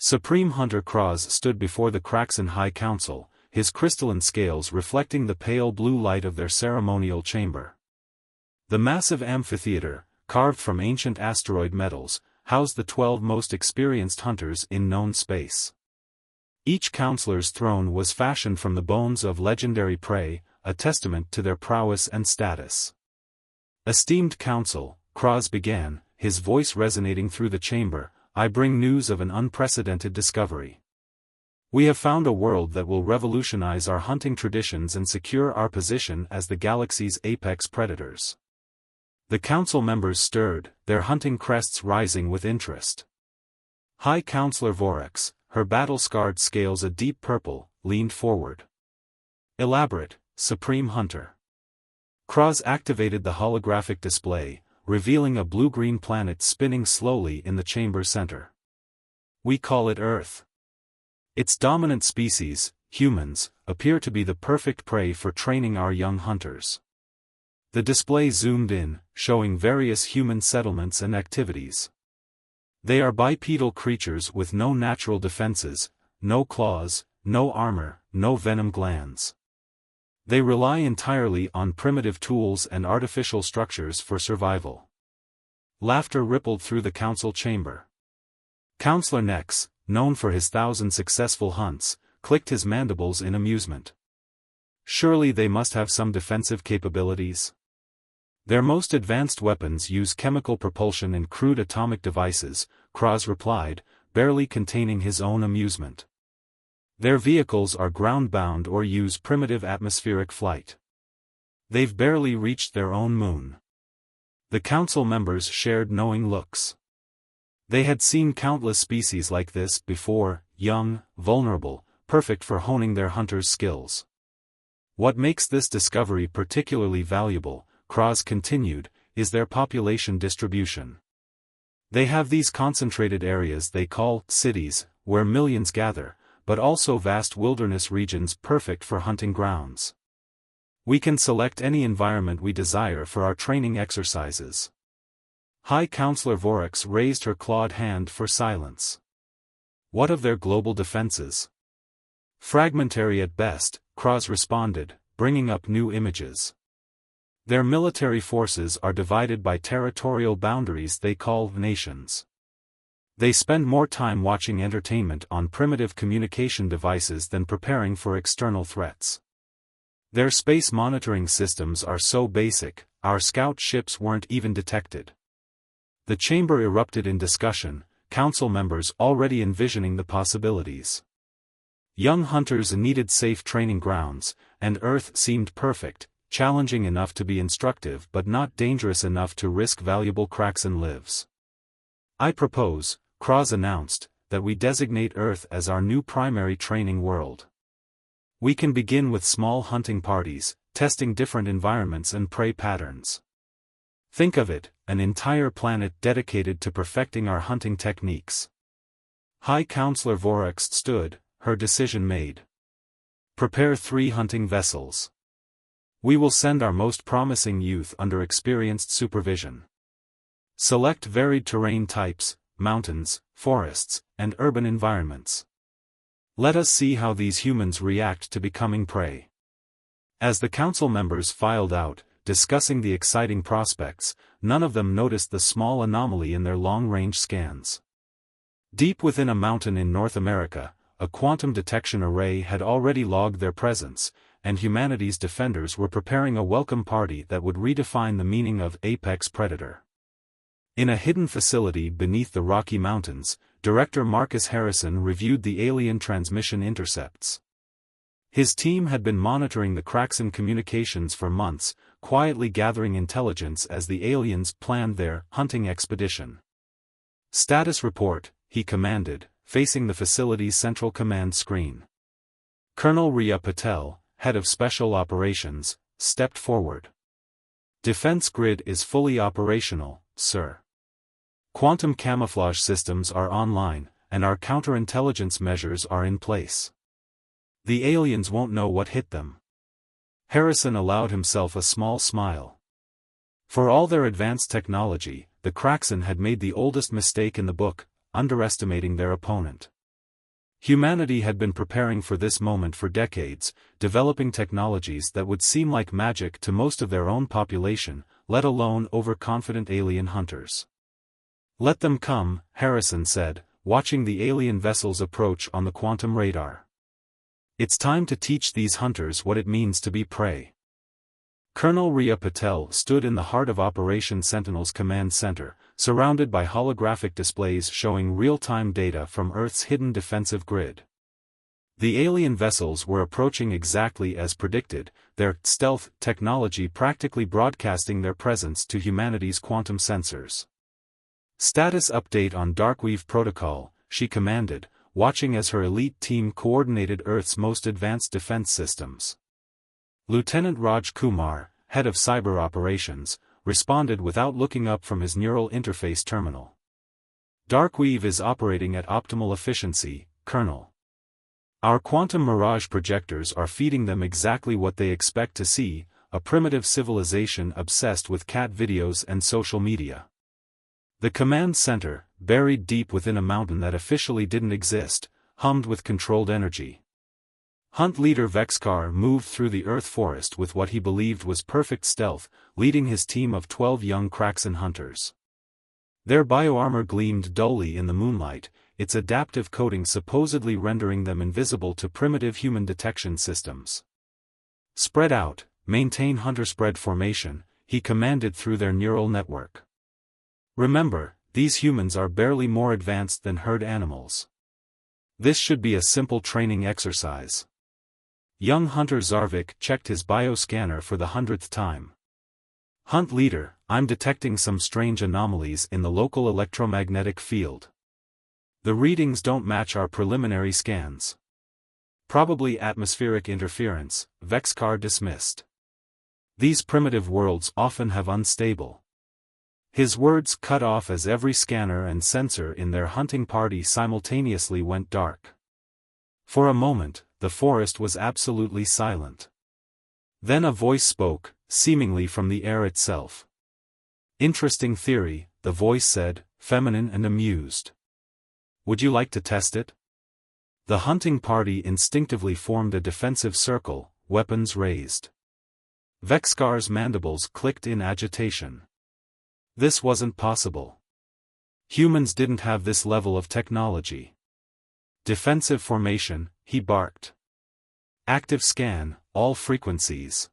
Supreme Hunter Cross stood before the Kraxan High Council, his crystalline scales reflecting the pale blue light of their ceremonial chamber. The massive amphitheater, carved from ancient asteroid metals, housed the 12 most experienced hunters in known space. Each counselor's throne was fashioned from the bones of legendary prey, a testament to their prowess and status. "Esteemed council," Cross began, his voice resonating through the chamber, "I bring news of an unprecedented discovery. We have found a world that will revolutionize our hunting traditions and secure our position as the galaxy's apex predators." The council members stirred, their hunting crests rising with interest. High Counselor Vorax, her battle-scarred scales a deep purple, leaned forward. "Elaborate, Supreme Hunter." Cross activated the holographic display, revealing a blue-green planet spinning slowly in the chamber's center. "We call it Earth. Its dominant species, humans, appear to be the perfect prey for training our young hunters." The display zoomed in, showing various human settlements and activities. They are bipedal creatures with no natural defenses, no claws, no armor, no venom glands. They rely entirely on primitive tools and artificial structures for survival. Laughter rippled through the council chamber. Counselor Nex, known for his 1,000 successful hunts, clicked his mandibles in amusement. "Surely they must have some defensive capabilities." "Their most advanced weapons use chemical propulsion and crude atomic devices," Cross replied, barely containing his own amusement. "Their vehicles are ground-bound or use primitive atmospheric flight. They've barely reached their own moon." The council members shared knowing looks. They had seen countless species like this before, young, vulnerable, perfect for honing their hunters' skills. "What makes this discovery particularly valuable," Cross continued, "is their population distribution. They have these concentrated areas they call cities, where millions gather, but also vast wilderness regions perfect for hunting grounds. We can select any environment we desire for our training exercises." High Counselor Vorax raised her clawed hand for silence. "What of their global defenses?" "Fragmentary at best," Cross responded, bringing up new images. "Their military forces are divided by territorial boundaries they call nations. They spend more time watching entertainment on primitive communication devices than preparing for external threats. Their space monitoring systems are so basic, our scout ships weren't even detected." The chamber erupted in discussion, council members already envisioning the possibilities. Young hunters needed safe training grounds, and Earth seemed perfect, challenging enough to be instructive but not dangerous enough to risk valuable Kraxan lives. "I propose," Cross announced, "that we designate Earth as our new primary training world. We can begin with small hunting parties, testing different environments and prey patterns. Think of it, an entire planet dedicated to perfecting our hunting techniques." High Counselor Vorax stood, her decision made. "Prepare 3 hunting vessels. We will send our most promising youth under experienced supervision. Select varied terrain types, mountains, forests, and urban environments. Let us see how these humans react to becoming prey." As the council members filed out, discussing the exciting prospects, none of them noticed the small anomaly in their long-range scans. Deep within a mountain in North America, a quantum detection array had already logged their presence, and humanity's defenders were preparing a welcome party that would redefine the meaning of apex predator. In a hidden facility beneath the Rocky Mountains, Director Marcus Harrison reviewed the alien transmission intercepts. His team had been monitoring the Kraxan communications for months, quietly gathering intelligence as the aliens planned their hunting expedition. "Status report," he commanded, facing the facility's central command screen. Colonel Riya Patel, head of Special Operations, stepped forward. "Defense grid is fully operational, sir. Quantum camouflage systems are online, and our counterintelligence measures are in place. The aliens won't know what hit them." Harrison allowed himself a small smile. For all their advanced technology, the Kraxan had made the oldest mistake in the book, underestimating their opponent. Humanity had been preparing for this moment for decades, developing technologies that would seem like magic to most of their own population, let alone overconfident alien hunters. "Let them come," Harrison said, watching the alien vessels approach on the quantum radar. "It's time to teach these hunters what it means to be prey." Colonel Riya Patel stood in the heart of Operation Sentinel's command center, surrounded by holographic displays showing real-time data from Earth's hidden defensive grid. The alien vessels were approaching exactly as predicted, their stealth technology practically broadcasting their presence to humanity's quantum sensors. "Status update on Darkweave protocol," she commanded, watching as her elite team coordinated Earth's most advanced defense systems. Lieutenant Raj Kumar, head of cyber operations, responded without looking up from his neural interface terminal. "Darkweave is operating at optimal efficiency, Colonel. Our quantum mirage projectors are feeding them exactly what they expect to see, a primitive civilization obsessed with cat videos and social media." The command center, buried deep within a mountain that officially didn't exist, hummed with controlled energy. Hunt leader Vexkar moved through the Earth forest with what he believed was perfect stealth, leading his team of 12 young Kraxan hunters. Their bioarmor gleamed dully in the moonlight, its adaptive coating supposedly rendering them invisible to primitive human detection systems. "Spread out, maintain hunter spread formation," he commanded through their neural network. "Remember, these humans are barely more advanced than herd animals. This should be a simple training exercise." Young hunter Zarvik checked his bioscanner for the 100th time. "Hunt leader, I'm detecting some strange anomalies in the local electromagnetic field. The readings don't match our preliminary scans. Probably atmospheric interference," Vexkar dismissed. "These primitive worlds often have unstable." His words cut off as every scanner and sensor in their hunting party simultaneously went dark. For a moment, the forest was absolutely silent. Then a voice spoke, seemingly from the air itself. "Interesting theory," the voice said, feminine and amused. "Would you like to test it?" The hunting party instinctively formed a defensive circle, weapons raised. Vexkar's mandibles clicked in agitation. This wasn't possible. Humans didn't have this level of technology. "Defensive formation," he barked. "Active scan, all frequencies."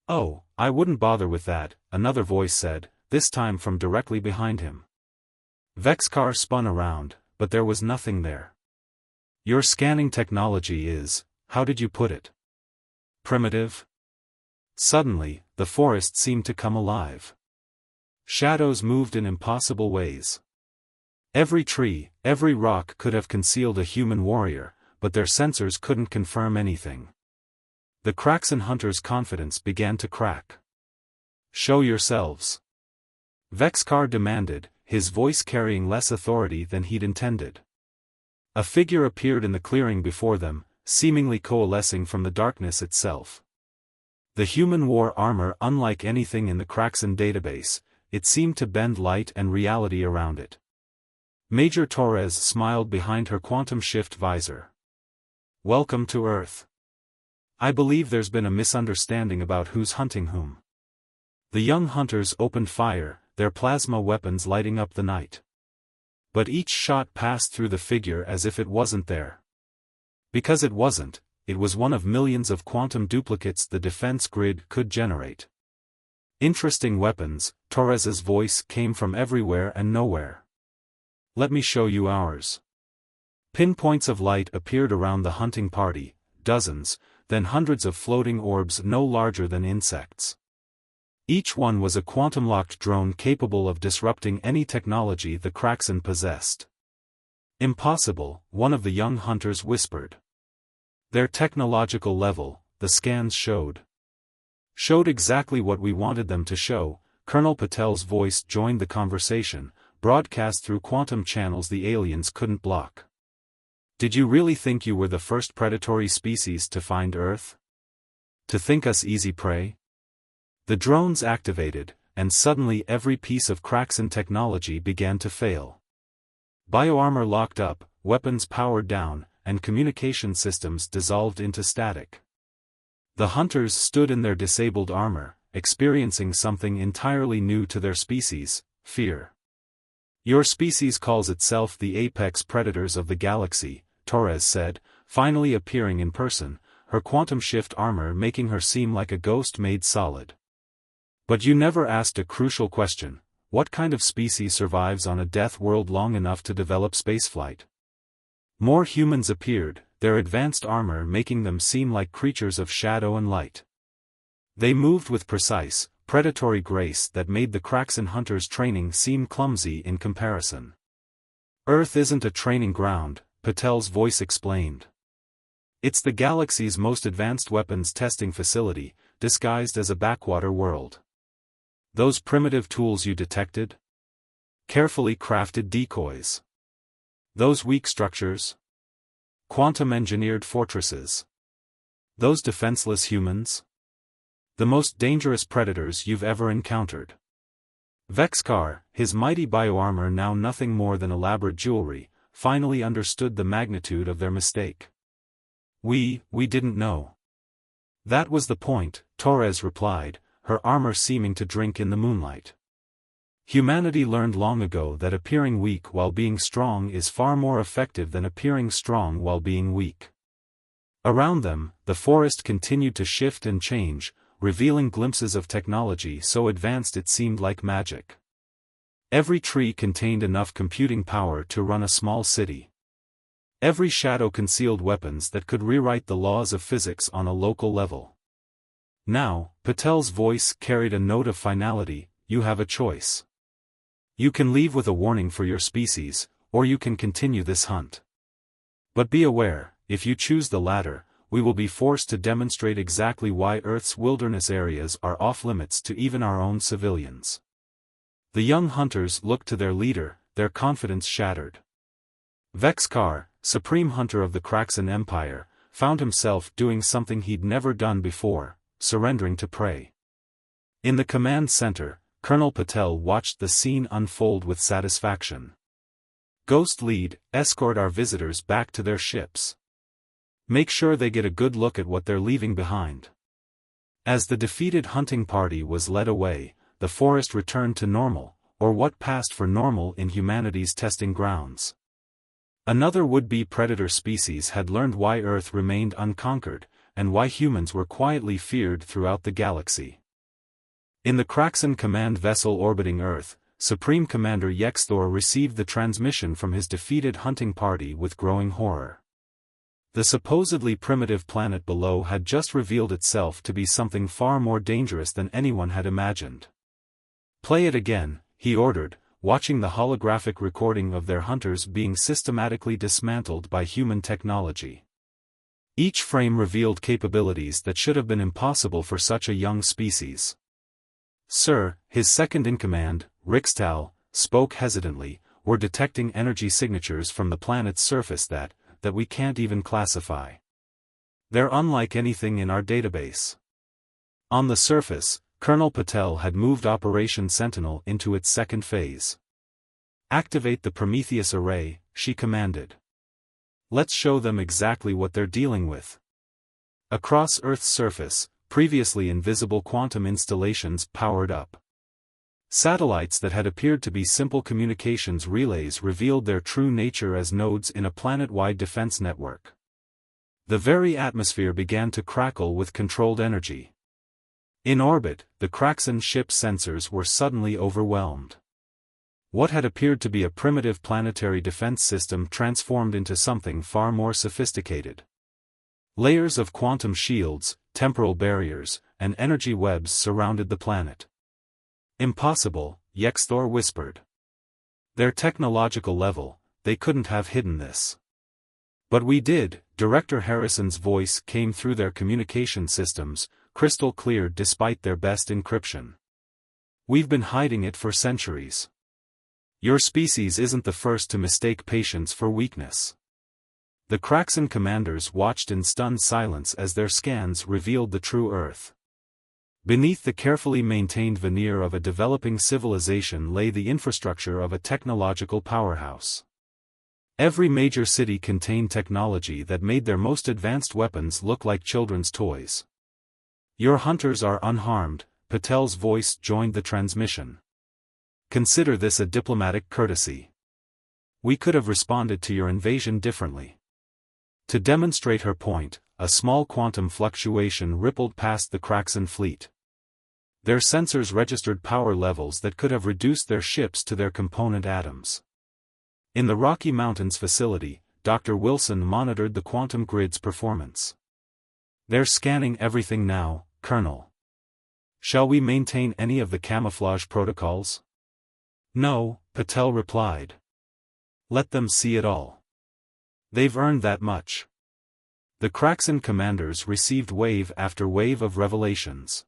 "Oh, I wouldn't bother with that," another voice said, this time from directly behind him. Vexkar spun around, but there was nothing there. "Your scanning technology is, how did you put it? Primitive?" Suddenly, the forest seemed to come alive. Shadows moved in impossible ways. Every tree, every rock could have concealed a human warrior, but their sensors couldn't confirm anything. The Kraxan hunters' confidence began to crack. "Show yourselves," Vexkar demanded, his voice carrying less authority than he'd intended. A figure appeared in the clearing before them, seemingly coalescing from the darkness itself. The human war armor, unlike anything in the Kraxan database, it seemed to bend light and reality around it. Major Torres smiled behind her quantum shift visor. "Welcome to Earth. I believe there's been a misunderstanding about who's hunting whom." The young hunters opened fire, their plasma weapons lighting up the night. But each shot passed through the figure as if it wasn't there. Because it wasn't, it was one of millions of quantum duplicates the defense grid could generate. "Interesting weapons," Torres's voice came from everywhere and nowhere. "Let me show you ours." Pinpoints of light appeared around the hunting party, dozens, then hundreds of floating orbs no larger than insects. Each one was a quantum-locked drone capable of disrupting any technology the Kraxan possessed. "Impossible," one of the young hunters whispered. "Their technological level," the scans showed exactly what we wanted them to show. Colonel Patel's voice joined the conversation, broadcast through quantum channels the aliens couldn't block. "Did you really think you were the first predatory species to find Earth? To think us easy prey?" The drones activated, and suddenly every piece of Kraxan technology began to fail. Bioarmor locked up, weapons powered down, and communication systems dissolved into static. The hunters stood in their disabled armor, experiencing something entirely new to their species: fear. "Your species calls itself the apex predators of the galaxy," Torres said, finally appearing in person, her quantum shift armor making her seem like a ghost made solid. "But you never asked a crucial question: what kind of species survives on a death world long enough to develop spaceflight?" More humans appeared, their advanced armor making them seem like creatures of shadow and light. They moved with precise, predatory grace that made the Craxan hunters' training seem clumsy in comparison. "Earth isn't a training ground," Patel's voice explained. "It's the galaxy's most advanced weapons testing facility, disguised as a backwater world. Those primitive tools you detected? Carefully crafted decoys. Those weak structures? Quantum-engineered fortresses. Those defenseless humans? The most dangerous predators you've ever encountered." Vexkar, his mighty bioarmor now nothing more than elaborate jewelry, finally understood the magnitude of their mistake. We didn't know." "That was the point," Torres replied, her armor seeming to drink in the moonlight. "Humanity learned long ago that appearing weak while being strong is far more effective than appearing strong while being weak." Around them, the forest continued to shift and change, revealing glimpses of technology so advanced it seemed like magic. Every tree contained enough computing power to run a small city. Every shadow concealed weapons that could rewrite the laws of physics on a local level. Now, Patel's voice carried a note of finality: "You have a choice. You can leave with a warning for your species, or you can continue this hunt. But be aware, if you choose the latter, we will be forced to demonstrate exactly why Earth's wilderness areas are off-limits to even our own civilians." The young hunters looked to their leader, their confidence shattered. Vexkar, supreme hunter of the Craxan Empire, found himself doing something he'd never done before: surrendering to prey. In the command center, Colonel Patel watched the scene unfold with satisfaction. "Ghost Lead, escort our visitors back to their ships. Make sure they get a good look at what they're leaving behind." As the defeated hunting party was led away, the forest returned to normal, or what passed for normal in humanity's testing grounds. Another would-be predator species had learned why Earth remained unconquered, and why humans were quietly feared throughout the galaxy. In the Craxan command vessel orbiting Earth, Supreme Commander Yexthor received the transmission from his defeated hunting party with growing horror. The supposedly primitive planet below had just revealed itself to be something far more dangerous than anyone had imagined. "Play it again," he ordered, watching the holographic recording of their hunters being systematically dismantled by human technology. Each frame revealed capabilities that should have been impossible for such a young species. "Sir," his second-in-command, Rixtal, spoke hesitantly, "we're detecting energy signatures from the planet's surface that we can't even classify. They're unlike anything in our database." On the surface, Colonel Patel had moved Operation Sentinel into its second phase. "Activate the Prometheus array," she commanded. "Let's show them exactly what they're dealing with." Across Earth's surface, previously invisible quantum installations powered up. Satellites that had appeared to be simple communications relays revealed their true nature as nodes in a planet-wide defense network. The very atmosphere began to crackle with controlled energy. In orbit, the Craxan ship's sensors were suddenly overwhelmed. What had appeared to be a primitive planetary defense system transformed into something far more sophisticated. Layers of quantum shields, temporal barriers, and energy webs surrounded the planet. "Impossible," Yexthor whispered. "Their technological level, they couldn't have hidden this." "But we did," Director Harrison's voice came through their communication systems, crystal clear despite their best encryption. "We've been hiding it for centuries. Your species isn't the first to mistake patience for weakness." The Craxan commanders watched in stunned silence as their scans revealed the true Earth. Beneath the carefully maintained veneer of a developing civilization lay the infrastructure of a technological powerhouse. Every major city contained technology that made their most advanced weapons look like children's toys. Your hunters are unharmed, Patel's voice joined the transmission. Consider this a diplomatic courtesy. We could have responded to your invasion differently. To demonstrate her point, a small quantum fluctuation rippled past the Kraxan fleet. Their sensors registered power levels that could have reduced their ships to their component atoms. In the Rocky Mountains facility, Dr. Wilson monitored the quantum grid's performance. They're scanning everything now, Colonel. Shall we maintain any of the camouflage protocols? No, Patel replied. Let them see it all. They've earned that much. The Kraxan commanders received wave after wave of revelations.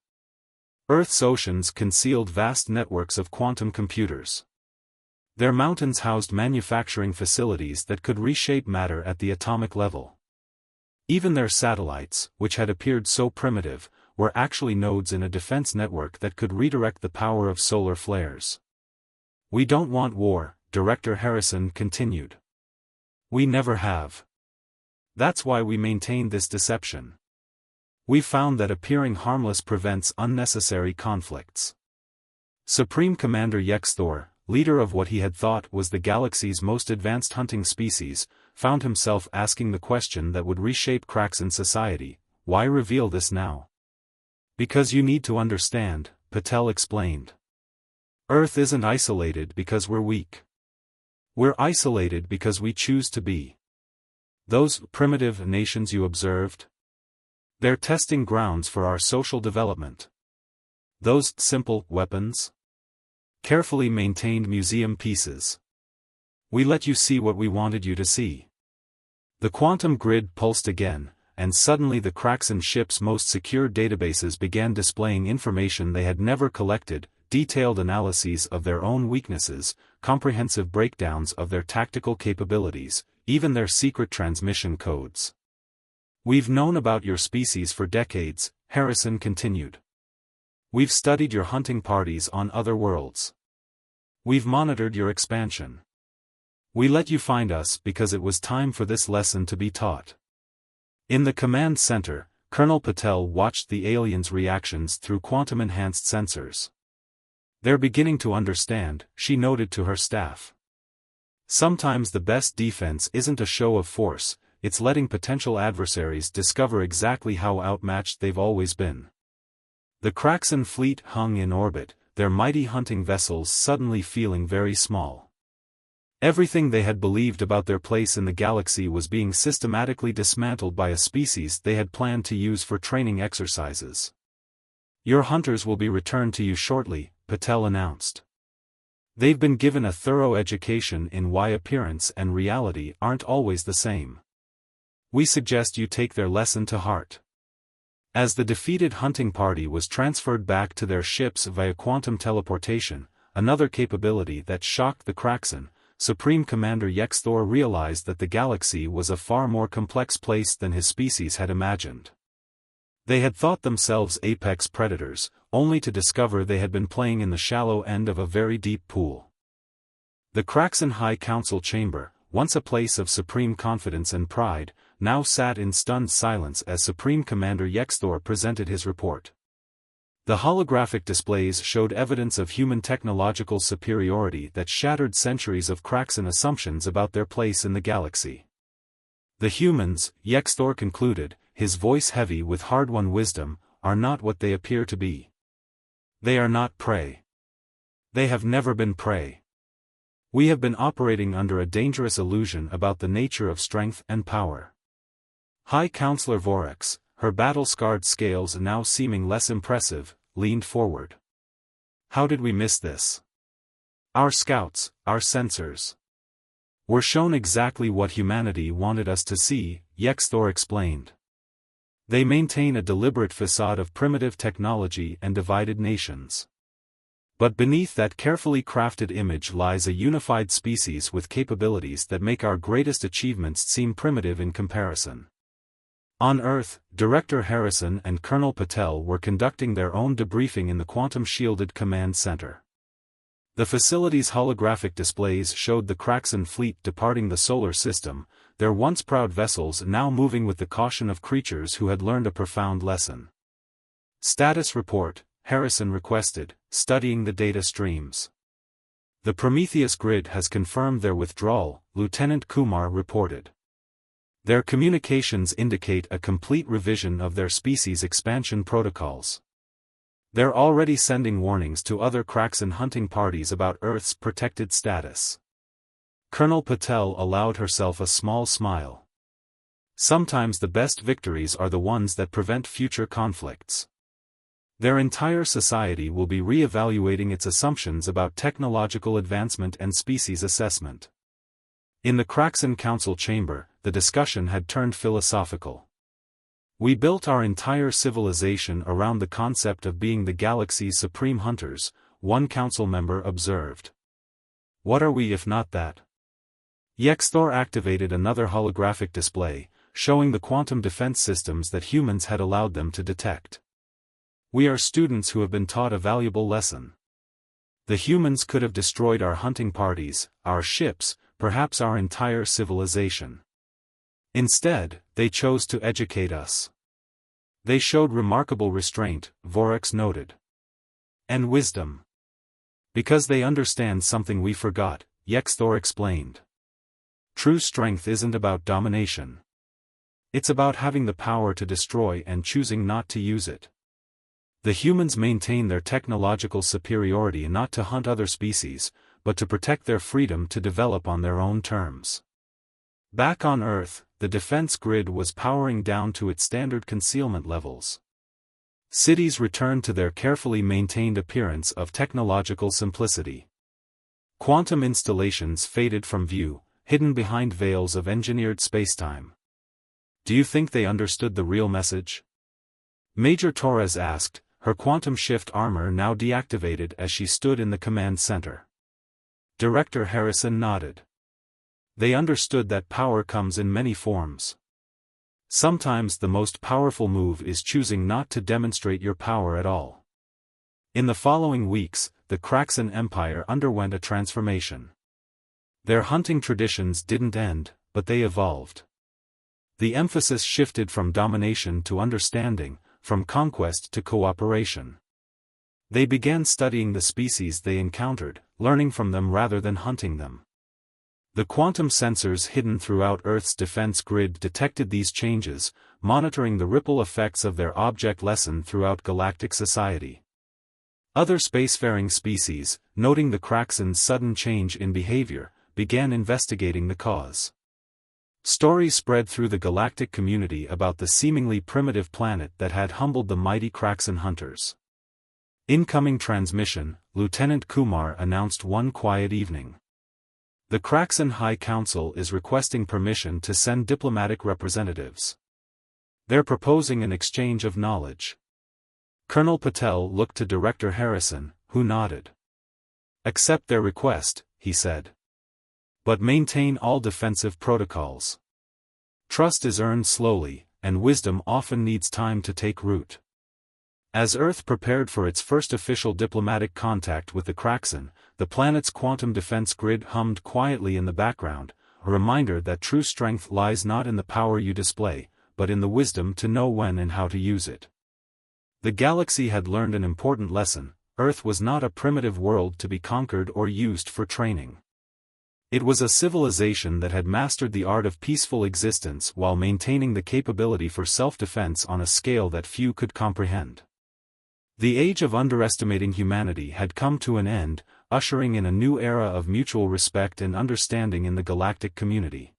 Earth's oceans concealed vast networks of quantum computers. Their mountains housed manufacturing facilities that could reshape matter at the atomic level. Even their satellites, which had appeared so primitive, were actually nodes in a defense network that could redirect the power of solar flares. We don't want war, Director Harrison continued. We never have. That's why we maintain this deception. We found that appearing harmless prevents unnecessary conflicts. Supreme Commander Yexthor, leader of what he had thought was the galaxy's most advanced hunting species, found himself asking the question that would reshape Kraxan society: why reveal this now? Because you need to understand, Patel explained. Earth isn't isolated because we're weak. We're isolated because we choose to be. Those primitive nations you observed? They're testing grounds for our social development. Those simple weapons? Carefully maintained museum pieces. We let you see what we wanted you to see. The quantum grid pulsed again, and suddenly the Kraxan ship's most secure databases began displaying information they had never collected: detailed analyses of their own weaknesses, comprehensive breakdowns of their tactical capabilities, even their secret transmission codes. We've known about your species for decades, Harrison continued. We've studied your hunting parties on other worlds. We've monitored your expansion. We let you find us because it was time for this lesson to be taught. In the command center, Colonel Patel watched the aliens' reactions through quantum-enhanced sensors. They're beginning to understand, she noted to her staff. Sometimes the best defense isn't a show of force, it's letting potential adversaries discover exactly how outmatched they've always been. The Kraxan fleet hung in orbit, their mighty hunting vessels suddenly feeling very small. Everything they had believed about their place in the galaxy was being systematically dismantled by a species they had planned to use for training exercises. Your hunters will be returned to you shortly, Patel announced. They've been given a thorough education in why appearance and reality aren't always the same. We suggest you take their lesson to heart. As the defeated hunting party was transferred back to their ships via quantum teleportation, another capability that shocked the Kraxan, Supreme Commander Yexthor realized that the galaxy was a far more complex place than his species had imagined. They had thought themselves apex predators, only to discover they had been playing in the shallow end of a very deep pool. The Kraxan High Council chamber, once a place of supreme confidence and pride, now sat in stunned silence as Supreme Commander Yexthor presented his report. The holographic displays showed evidence of human technological superiority that shattered centuries of Kraxan assumptions about their place in the galaxy. The humans, Yexthor concluded, his voice heavy with hard-won wisdom, are not what they appear to be. They are not prey. They have never been prey. We have been operating under a dangerous illusion about the nature of strength and power. High Counselor Vorax, her battle-scarred scales now seeming less impressive, leaned forward. How did we miss this? Our scouts, our sensors, were shown exactly what humanity wanted us to see, Yexthor explained. They maintain a deliberate facade of primitive technology and divided nations. But beneath that carefully crafted image lies a unified species with capabilities that make our greatest achievements seem primitive in comparison. On Earth, Director Harrison and Colonel Patel were conducting their own debriefing in the quantum-shielded command center. The facility's holographic displays showed the Kraxan fleet departing the solar system, their once proud vessels now moving with the caution of creatures who had learned a profound lesson. Status report, Harrison requested, studying the data streams. The Prometheus grid has confirmed their withdrawal, Lieutenant Kumar reported. Their communications indicate a complete revision of their species expansion protocols. They're already sending warnings to other Kraxan hunting parties about Earth's protected status. Colonel Patel allowed herself a small smile. Sometimes the best victories are the ones that prevent future conflicts. Their entire society will be re-evaluating its assumptions about technological advancement and species assessment. In the Kraxan Council chamber, the discussion had turned philosophical. We built our entire civilization around the concept of being the galaxy's supreme hunters, one council member observed. What are we if not that? Yexthor activated another holographic display, showing the quantum defense systems that humans had allowed them to detect. We are students who have been taught a valuable lesson. The humans could have destroyed our hunting parties, our ships, perhaps our entire civilization. Instead, they chose to educate us. They showed remarkable restraint, Vorax noted. And wisdom. Because they understand something we forgot, Yexthor explained. True strength isn't about domination. It's about having the power to destroy and choosing not to use it. The humans maintain their technological superiority not to hunt other species, but to protect their freedom to develop on their own terms. Back on Earth, the defense grid was powering down to its standard concealment levels. Cities returned to their carefully maintained appearance of technological simplicity. Quantum installations faded from view, hidden behind veils of engineered spacetime. Do you think they understood the real message? Major Torres asked, her quantum shift armor now deactivated as she stood in the command center. Director Harrison nodded. They understood that power comes in many forms. Sometimes the most powerful move is choosing not to demonstrate your power at all. In the following weeks, the Kraxan Empire underwent a transformation. Their hunting traditions didn't end, but they evolved. The emphasis shifted from domination to understanding, from conquest to cooperation. They began studying the species they encountered, learning from them rather than hunting them. The quantum sensors hidden throughout Earth's defense grid detected these changes, monitoring the ripple effects of their object lesson throughout galactic society. Other spacefaring species, noting the Kraxan's sudden change in behavior, began investigating the cause. Stories spread through the galactic community about the seemingly primitive planet that had humbled the mighty Kraxan hunters. Incoming transmission, Lieutenant Kumar announced one quiet evening. The Kraxan High Council is requesting permission to send diplomatic representatives. They're proposing an exchange of knowledge. Colonel Patel looked to Director Harrison, who nodded. Accept their request, he said. But maintain all defensive protocols. Trust is earned slowly, and wisdom often needs time to take root. As Earth prepared for its first official diplomatic contact with the Kraxan, the planet's quantum defense grid hummed quietly in the background, a reminder that true strength lies not in the power you display, but in the wisdom to know when and how to use it. The galaxy had learned an important lesson: Earth was not a primitive world to be conquered or used for training. It was a civilization that had mastered the art of peaceful existence while maintaining the capability for self-defense on a scale that few could comprehend. The age of underestimating humanity had come to an end, ushering in a new era of mutual respect and understanding in the galactic community.